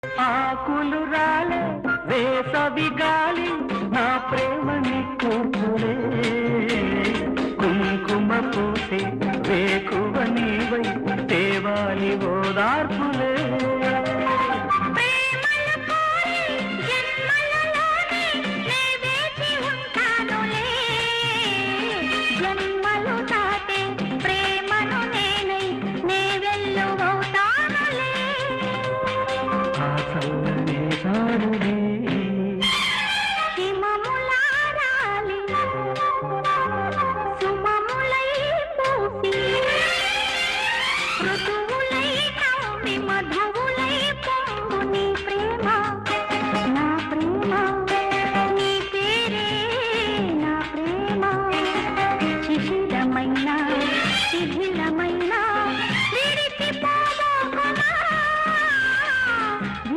ఆకులు రాలే వేసవి గాలి నా ప్రేమ నిక్కులే కుంకుమ పూసే వేకువ నీవై దేవాలి ఓదార్పులే ఆ చల్లని